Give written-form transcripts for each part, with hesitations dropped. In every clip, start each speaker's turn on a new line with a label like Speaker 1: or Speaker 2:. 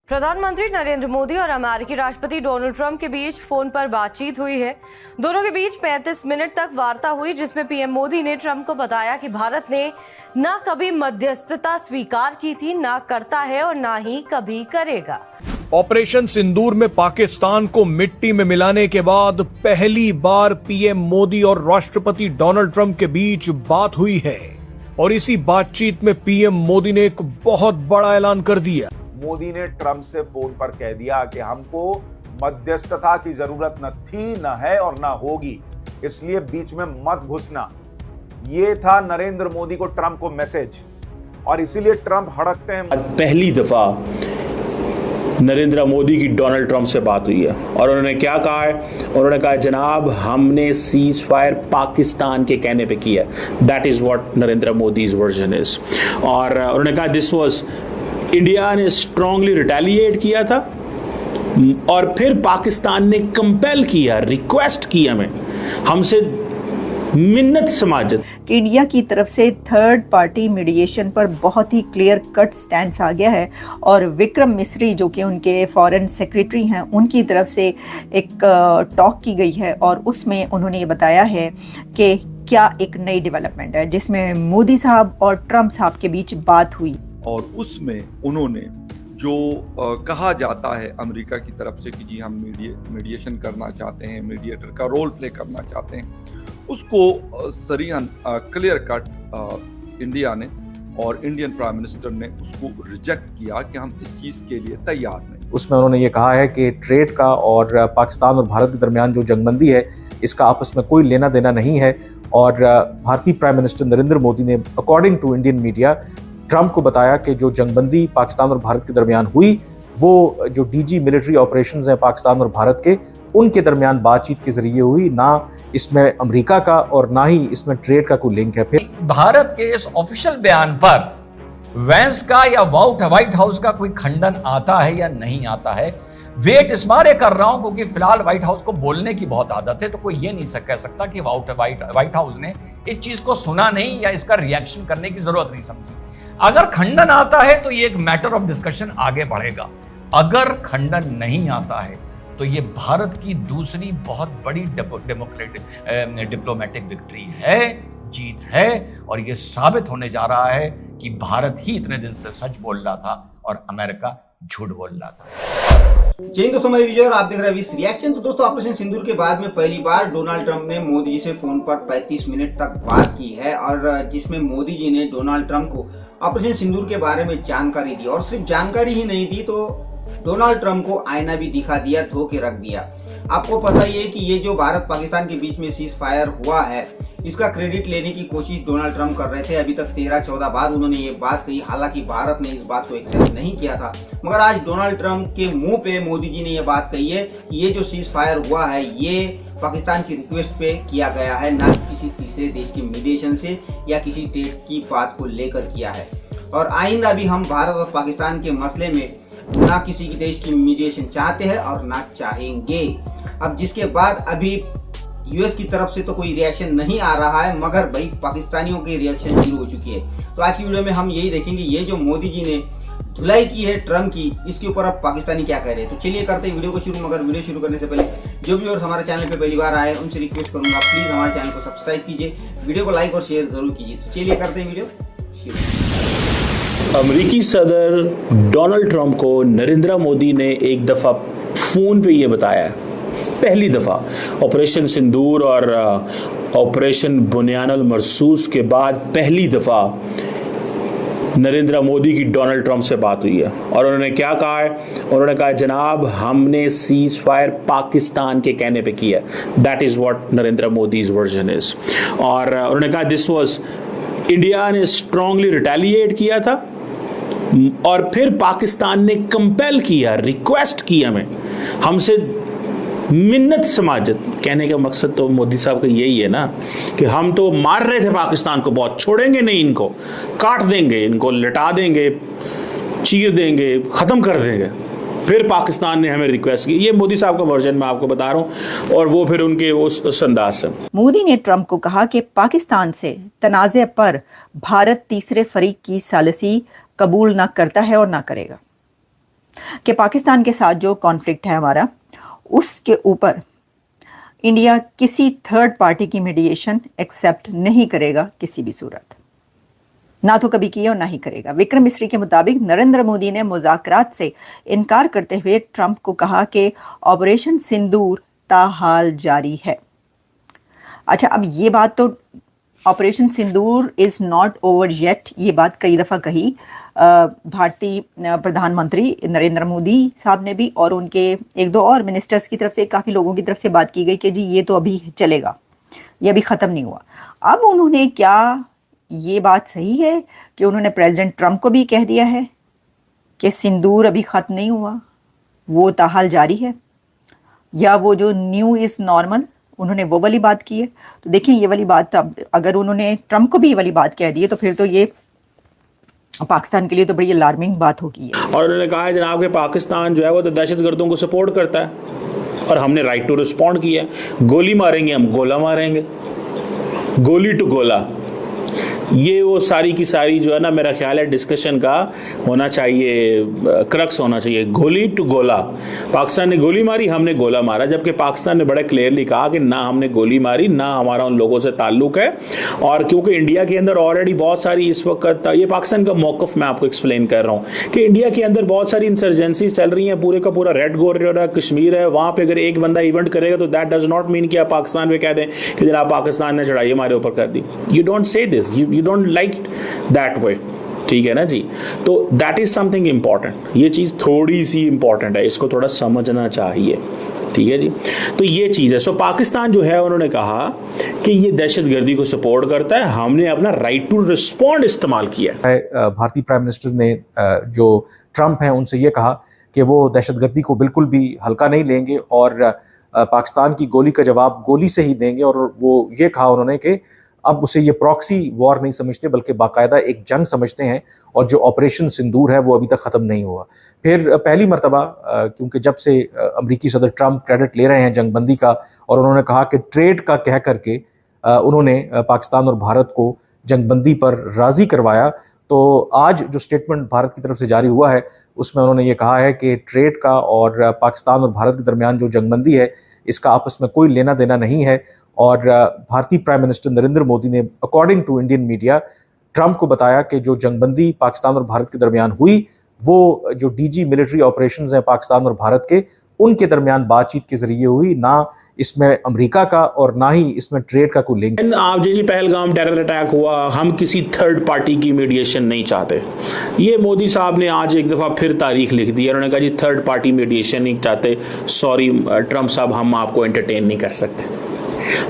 Speaker 1: प्रधानमंत्री नरेंद्र मोदी और अमेरिकी राष्ट्रपति डोनाल्ड ट्रंप के बीच फोन पर बातचीत हुई है। दोनों के बीच 35 मिनट तक वार्ता हुई, जिसमें पीएम मोदी ने ट्रंप को बताया कि भारत ने न कभी मध्यस्थता स्वीकार की थी, न करता है और न ही कभी करेगा।
Speaker 2: ऑपरेशन सिंदूर में पाकिस्तान को मिट्टी में मिलाने के बाद पहली बार पीएम मोदी और राष्ट्रपति डोनाल्ड ट्रंप के बीच बात हुई है और इसी बातचीत में पीएम मोदी ने एक बहुत बड़ा ऐलान कर दिया।
Speaker 3: मोदी ने ट्रंप से फोन पर कह दिया कि हमको मध्यस्थता की जरूरत न थी, न है और न होगी, इसलिए बीच में मत घुसना। ये था नरेंद्र मोदी को ट्रंप को मैसेज, और इसीलिए ट्रंप हड़कते हैं।
Speaker 4: पहली दफा नरेंद्र मोदी की डोनाल्ड ट्रंप से बात हुई है और उन्होंने क्या कहा है? उन्होंने कहा जनाब हमने सीज फायर पाकिस्तान के कहने पे किया। That is what Narendra Modi's version is. और उन्होंने कहा दिस वाज इंडिया ने स्ट्रांगली रिटेलिएट किया था और फिर पाकिस्तान ने कंपेल किया, रिक्वेस्ट की हमें, हमसे मिन्नत समाजत
Speaker 5: कि इंडिया की तरफ से थर्ड पार्टी मीडिएशन पर बहुत ही क्लियर कट स्टैंड आ गया है। और विक्रम मिस्री जो कि उनके फॉरेन सेक्रेटरी हैं, उनकी तरफ से एक टॉक की गई है और उसमें उन्होंने ये बताया है कि क्या एक नई डेवलपमेंट है जिसमें मोदी साहब और ट्रंप साहब के बीच बात हुई।
Speaker 6: और उसमें उन्होंने जो कहा जाता है अमेरिका की तरफ से कि जी हम मीडिएशन करना चाहते हैं, मीडिएटर का रोल प्ले करना चाहते हैं, उसको सरीहन क्लियर कट इंडिया ने और इंडियन प्राइम मिनिस्टर ने उसको रिजेक्ट किया कि हम इस चीज़ के लिए तैयार नहीं।
Speaker 2: उसमें उन्होंने ये कहा है कि ट्रेड का और पाकिस्तान और भारत के दरमियान जो जंगबंदी है, इसका आपस में कोई लेना देना नहीं है। और भारतीय प्राइम मिनिस्टर नरेंद्र मोदी ने according to Indian media Trump को बताया कि जो जंगबंदी पाकिस्तान और भारत के दरमियान हुई, वो जो डीजी मिलिट्री ऑपरेशंस हैं पाकिस्तान और भारत के, उनके दरमियान बातचीत के जरिए हुई, ना इसमें अमेरिका का और ना ही इसमें ट्रेड का कोई लिंक है। फिर भारत के इस ऑफिशियल बयान पर वैंस का या व्हाइट हाउस का कोई खंडन आता है या नहीं आता है, वेट इस बारे कर रहा हूं क्योंकि फिलहाल व्हाइट हाउस को बोलने की बहुत आदत है, तो कोई ये नहीं कह सकता कि व्हाइट हाउस ने इस चीज को सुना नहीं या इसका रिएक्शन करने की जरूरत नहीं समझी। अगर खंडन आता है तो ये एक मैटर ऑफ डिस्कशन आगे बढ़ेगा, अगर खंडन नहीं आता है तो ये भारत की दूसरी बहुत बड़ी डिप्लोमेटिक विक्ट्री है, जीत है, और ये साबित होने जा रहा है कि भारत ही इतने दिन से सच बोल रहा था और अमेरिका झूठ बोल रहा था।
Speaker 7: जय हिंद दोस्तों, मैं विजय और आप देख रहे हैं विस रिएक्शन। तो दोस्तों, ऑपरेशन सिंदूर के बाद में पहली बार डोनाल्ड ट्रंप ने मोदी जी से फोन पर 35 मिनट तक बात की है और जिसमें मोदी जी ने डोनाल्ड ट्रंप को ऑपरेशन सिंदूर के बारे में जानकारी दी, और सिर्फ जानकारी ही नहीं दी तो डोनाल्ड ट्रंप को आईना भी दिखा दिया, धो के रख दिया। आपको पता ही है कि ये जो भारत पाकिस्तान के बीच में सीज फायर हुआ है, इसका क्रेडिट लेने की कोशिश डोनाल्ड ट्रंप कर रहे थे। अभी तक 13-14 बार उन्होंने ये बात कही, हालांकि भारत ने इस बात को एक्सेप्ट नहीं किया था, मगर आज डोनाल्ड ट्रंप के मुंह पे मोदी जी ने ये बात कही है कि ये जो सीज फायर हुआ है ये पाकिस्तान की रिक्वेस्ट पे किया गया है, ना किसी तीसरे देश के मीडिएशन से या किसी ट्रेड की बात को लेकर किया है। और आइंदा भी हम भारत और पाकिस्तान के मसले में ना किसी देश की मीडिएशन चाहते हैं और ना चाहेंगे। अब जिसके बाद अभी यूएस की तरफ से तो कोई रिएक्शन नहीं आ रहा है, मगर भाई पाकिस्तानियों की रिएक्शन शुरू हो चुकी है। तो आज की वीडियो में हम यही देखेंगे, ये जो मोदी जी ने धुलाई की है ट्रंप की, इसके ऊपर अब पाकिस्तानी क्या कह रहे हैं। तो चलिए करते हैं वीडियो को शुरू, मगर वीडियो शुरू करने से पहले जो भी और हमारे चैनल पे पहली बार आए उनसे रिक्वेस्ट करूंगा प्लीज हमारे चैनल को सब्सक्राइब कीजिए, वीडियो को लाइक और शेयर जरूर कीजिए। तो चलिए करते हैं वीडियो शुरू।
Speaker 4: अमेरिकी सदर डोनाल्ड ट्रंप को नरेंद्र मोदी ने एक दफा फोन पे ये बताया है, पहली दफा ऑपरेशन सिंदूर और ऑपरेशन बुनियानुल मरसूस के बाद पहली दफा नरेंद्र मोदी की डोनाल्ड ट्रंप से बात हुई है और उन्होंने क्या कहा है? उन्होंने कहा जनाब हमने सीज फायर पाकिस्तान के कहने पे किया। That is what Narendra Modi's version is. और उन्होंने कहा दिस वाज इंडिया ने स्ट्रांगली रिटेलिएट किया था और फिर पाकिस्तान ने कंपेल किया, रिक्वेस्ट की हमें, हमसे मिन्नत समाजत। कहने का मकसद तो मोदी साहब का यही है ना कि हम तो मार रहे थे पाकिस्तान को, बहुत छोड़ेंगे नहीं, इनको काट देंगे, इनको लटा देंगे, चीर देंगे, खत्म कर देंगे। फिर पाकिस्तान ने हमें रिक्वेस्ट की। ये मोदी साहब का वर्जन मैं आपको बता रहा हूँ और वो फिर उनके उस अंदाज से।
Speaker 5: मोदी ने ट्रंप को कहा कि पाकिस्तान से तनाज़े पर भारत तीसरे फरीक की सालिसी कबूल ना करता है और ना करेगा। कि पाकिस्तान के साथ जो कॉन्फ्लिक्ट है हमारा, उसके ऊपर इंडिया किसी थर्ड पार्टी की मीडिएशन एक्सेप्ट नहीं करेगा किसी भी सूरत, ना तो कभी किया और ना ही करेगा। विक्रम मिस्री के मुताबिक नरेंद्र मोदी ने मुज़ाकरात से इनकार करते हुए ट्रंप को कहा कि ऑपरेशन सिंदूर ताहाल जारी है। अच्छा, अब ये बात तो operation Sindoor is not over yet, ये बात कई दफ़ा कही भारतीय प्रधानमंत्री नरेंद्र मोदी साहब ने भी, और उनके एक दो और मिनिस्टर्स की तरफ से, काफ़ी लोगों की तरफ से बात की गई कि जी ये तो अभी चलेगा, ये अभी ख़त्म नहीं हुआ। अब उन्होंने क्या, ये बात सही है कि उन्होंने प्रेसिडेंट ट्रंप को भी कह दिया है कि सिंदूर अभी ख़त्म नहीं हुआ, वो ताहाल जारी है, या वो जो न्यू इज़ नॉर्मल उन्होंने वो वाली बात की है? तो देखिए ये वाली बात, अब अगर उन्होंने ट्रंप को भी ये वाली बात कह दी है तो फिर तो ये पाकिस्तान के लिए तो बड़ी अलार्मिंग बात होगी है।
Speaker 4: और उन्होंने कहा है जनाब कि पाकिस्तान जो है वो तो दहशतगर्दों को सपोर्ट करता है और हमने राइट टू रिस्पॉन्ड किया है। गोली मारेंगे हम, गोला मारेंगे, गोली टू गोला। ये वो सारी की सारी जो है ना, मेरा ख्याल है डिस्कशन का होना चाहिए, क्रक्स होना चाहिए, गोली टू गोला। पाकिस्तान ने गोली मारी, हमने गोला मारा, जबकि पाकिस्तान ने बड़े क्लियरली कहा कि ना हमने गोली मारी, ना हमारा उन लोगों से ताल्लुक है। और क्योंकि इंडिया के अंदर ऑलरेडी बहुत सारी इस वक्त, ये पाकिस्तान का मौक़िफ़ मैं आपको एक्सप्लेन कर रहा हूँ कि इंडिया के अंदर बहुत सारी इंसर्जेंसीज चल रही हैं, पूरे का पूरा रेड कॉरिडोर कश्मीर है, वहाँ पर अगर एक बंदा इवेंट करेगा तो दैट डज नॉट मीन कि आप पाकिस्तान में कह दें कि जनाब पाकिस्तान ने चढ़ाई हमारे ऊपर कर दी। You don't say this, you don't like that way, ठीक है ना जी। तो दैट इज समथिंग इंपॉर्टेंट, ये चीज थोड़ी सी इंपॉर्टेंट है, इसको थोड़ा समझना चाहिए, ठीक है जी। तो ये चीज है। सो पाकिस्तान जो है उन्होंने कहा कि ये दहशतगर्दी को सपोर्ट करता है, हमने अपना राइट टू रिस्पॉन्ड इस्तेमाल किया है।
Speaker 2: भारतीय प्राइम मिनिस्टर ने जो ट्रंप हैं उनसे ये कहा कि वो दहशतगर्दी को बिल्कुल भी हल्का नहीं लेंगे और पाकिस्तान की गोली का जवाब गोली से ही देंगे। और वो ये कहा उन्होंने कि अब उसे ये प्रॉक्सी वॉर नहीं समझते बल्कि बाकायदा एक जंग समझते हैं, और जो ऑपरेशन सिंदूर है वो अभी तक ख़त्म नहीं हुआ। फिर पहली मर्तबा, क्योंकि जब से अमेरिकी सदर ट्रंप क्रेडिट ले रहे हैं जंगबंदी का, और उन्होंने कहा कि ट्रेड का कह करके उन्होंने पाकिस्तान और भारत को जंगबंदी पर राज़ी करवाया, तो आज जो स्टेटमेंट भारत की तरफ से जारी हुआ है उसमें उन्होंने ये कहा है कि ट्रेड का और पाकिस्तान और भारत के दरमियान जो जंगबंदी है इसका आपस में कोई लेना देना नहीं है। और भारतीय प्राइम मिनिस्टर नरेंद्र मोदी ने according to Indian media Trump को बताया कि जो जंगबंदी पाकिस्तान और भारत के दरमियान हुई वो जो डीजी मिलिट्री ऑपरेशंस हैं पाकिस्तान और भारत के, उनके दरमियान बातचीत के जरिए हुई, ना इसमें अमेरिका का और ना ही इसमें ट्रेड का कोई लिंक।
Speaker 4: आप जी पहलगाम टेरर अटैक हुआ, हम किसी थर्ड पार्टी की मीडिएशन नहीं चाहते। ये मोदी साहब ने आज एक दफ़ा फिर तारीख लिख दी है, उन्होंने कहा जी थर्ड पार्टी मीडिएशन नहीं चाहते। सॉरी ट्रंप साहब, हम आपको एंटरटेन नहीं कर सकते,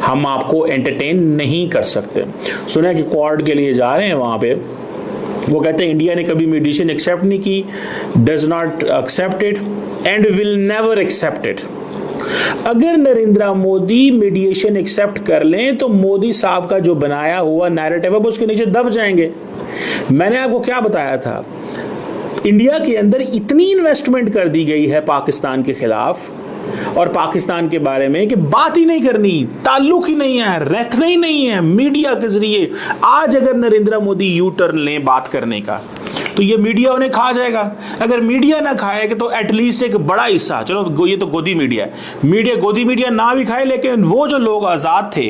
Speaker 4: हम आपको एंटरटेन नहीं कर सकते। सुना कि क्वाड के लिए जा रहे हैं वहाँ पे, वो कहते हैं इंडिया ने कभी मीडिएशन एक्सेप्ट नहीं की, does not accept it and will never accept it. अगर नरेंद्र मोदी मीडिएशन एक्सेप्ट कर लें तो मोदी साहब का जो बनाया हुआ नैरेटिव है वो उसके नीचे दब जाएंगे। मैंने आपको क्या बताया था, इंडिया के अंदर इतनी इन्वेस्टमेंट कर दी गई है पाकिस्तान के खिलाफ और पाकिस्तान के बारे में कि बात ही नहीं करनी, ताल्लुक ही नहीं है, रखना ही नहीं है मीडिया के जरिए। आज अगर नरेंद्र मोदी यू टर्न लें बात करने का तो ये मीडिया उन्हें खा जाएगा। अगर मीडिया ना खाएगा तो एटलीस्ट एक बड़ा हिस्सा, चलो ये तो गोदी मीडिया है, गोदी मीडिया ना भी खाए, लेकिन वो जो लोग आज़ाद थे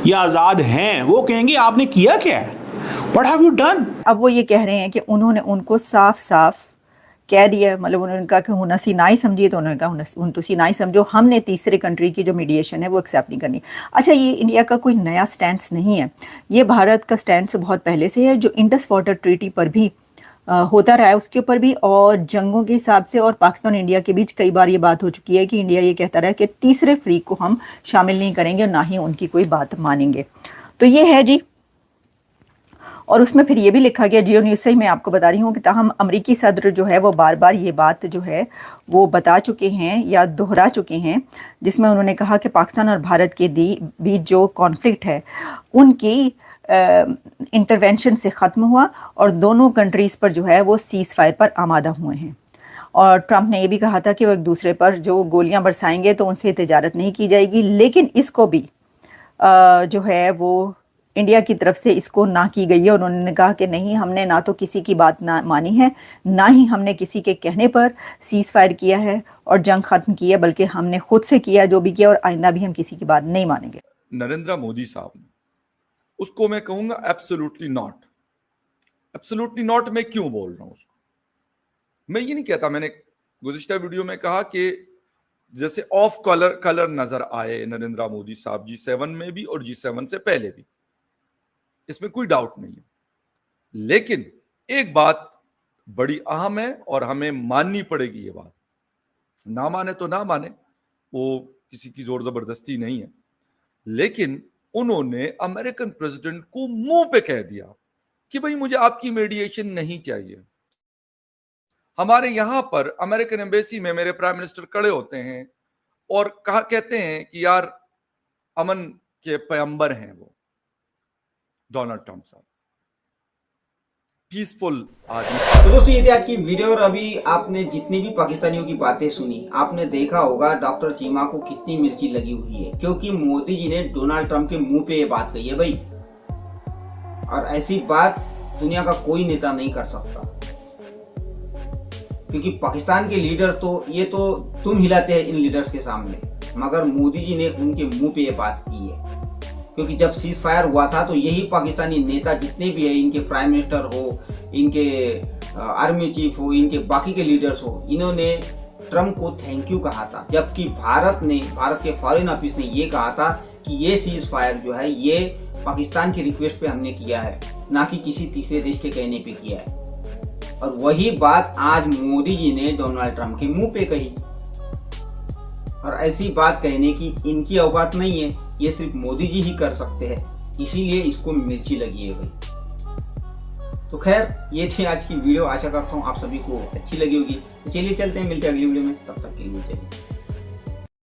Speaker 4: या आज़ाद हैं वो कहेंगे आपने किया क्या है, व्हाट हैव यू डन।
Speaker 5: अब वो ये कह रहे हैं कि उन्होंने उनको साफ साफ कह दिया, मतलब उन्होंने कहा कि हुनसी ना ही समझिए, तो उन्होंने कहा हुनसी ना ही समझो, हमने तीसरे कंट्री की जो मीडिएशन है वो एक्सेप्ट नहीं करनी। अच्छा, ये इंडिया का कोई नया स्टैंड नहीं है, ये भारत का स्टैंड बहुत पहले से है, जो इंडस वाटर ट्रीटी पर भी होता रहा है उसके ऊपर भी, और जंगों के हिसाब से और पाकिस्तान और इंडिया के बीच कई बार ये बात हो चुकी है कि इंडिया ये कहता रहा है कि तीसरे फ्रीक को हम शामिल नहीं करेंगे और ना ही उनकी कोई बात मानेंगे। तो ये है जी। और उसमें फिर ये भी लिखा गया, जियो न्यूज़ से ही मैं आपको बता रही हूँ कि ताहम अमरीकी सदर जो है वो बार बार ये बात जो है वो बता चुके हैं या दोहरा चुके हैं, जिसमें उन्होंने कहा कि पाकिस्तान और भारत के बीच जो कॉन्फ्लिक्ट है उनकी इंटरवेंशन से ख़त्म हुआ और दोनों कंट्रीज़ पर जो है वो सीज़ फायर पर आमादा हुए हैं। और ट्रंप ने ये भी कहा था कि वो एक दूसरे पर जो गोलियां बरसाएंगे तो उनसे तिजारत नहीं की जाएगी, लेकिन इसको भी जो है वो इंडिया की तरफ से इसको ना की गई है। उन्होंने कहा कि नहीं, हमने ना तो किसी की बात ना मानी है, ना ही हमने किसी के कहने पर सीज फायर किया है और जंग खत्म की है, बल्कि हमने खुद से किया जो भी किया और आइंदा भी हम किसी की बात नहीं मानेंगे।
Speaker 6: नरेंद्र मोदी साहब ने, उसको मैं कहूंगा एब्सोल्युटली नॉट। एब्सोल्युटली नॉट मैं क्यों बोल रहा हूं उसको? मैं ये नहीं कहता, मैंने गुज़िश्ता वीडियो में कहा कि जैसे ऑफ कलर नजर आए नरेंद्र मोदी साहब G7 में भी और G7 से पहले भी, इसमें कोई डाउट नहीं है। लेकिन एक बात बड़ी अहम है और हमें माननी पड़ेगी, ये बात ना माने तो ना माने, वो किसी की जोर जबरदस्ती नहीं है, लेकिन उन्होंने अमेरिकन प्रेसिडेंट को मुंह पे कह दिया कि भाई मुझे आपकी मीडिएशन नहीं चाहिए। हमारे यहां पर अमेरिकन एम्बेसी में मेरे प्राइम मिनिस्टर खड़े होते हैं और कहते हैं कि यार अमन के पैगंबर हैं वो डोनाल्ड ट्रंप साहब, पीसफुल आदमी।
Speaker 7: तो दोस्तों ये थी आज की वीडियो और अभी आपने जितनी भी पाकिस्तानियों की बातें सुनी, आपने देखा होगा डॉक्टर चीमा को कितनी मिर्ची लगी हुई है, क्योंकि मोदी जी ने डोनाल्ड ट्रंप के मुंह पे ये बात कही है भाई। और ऐसी बात दुनिया का कोई नेता नहीं कर सकता, क्योंकि पाकिस्तान के लीडर तो ये तो तुम हिलाते हैं इन लीडर्स के सामने, मगर मोदी जी ने उनके मुंह पे ये बात की है। क्योंकि जब सीज फायर हुआ था तो यही पाकिस्तानी नेता जितने भी है, इनके प्राइम मिनिस्टर हो, इनके आर्मी चीफ हो, इनके बाकी के लीडर्स हो, इन्होंने ट्रम्प को थैंक यू कहा था। जबकि भारत के फॉरेन ऑफिस ने ये कहा था कि ये सीज फायर जो है ये पाकिस्तान की रिक्वेस्ट पे हमने किया है, ना कि किसी तीसरे देश के कहने पे किया है। और वही बात आज मोदी जी ने डोनाल्ड ट्रंप के मुंह पे कही। और ऐसी बात कहने की इनकी औकात नहीं है, ये सिर्फ मोदी जी ही कर सकते हैं, इसीलिए इसको मिर्ची लगी है भाई। तो खैर ये थी आज की वीडियो, आशा करता हूँ आप सभी को अच्छी लगी होगी। तो चलिए चलते हैं, मिलते हैं अगली वीडियो में, तब तक के लिए चलिए।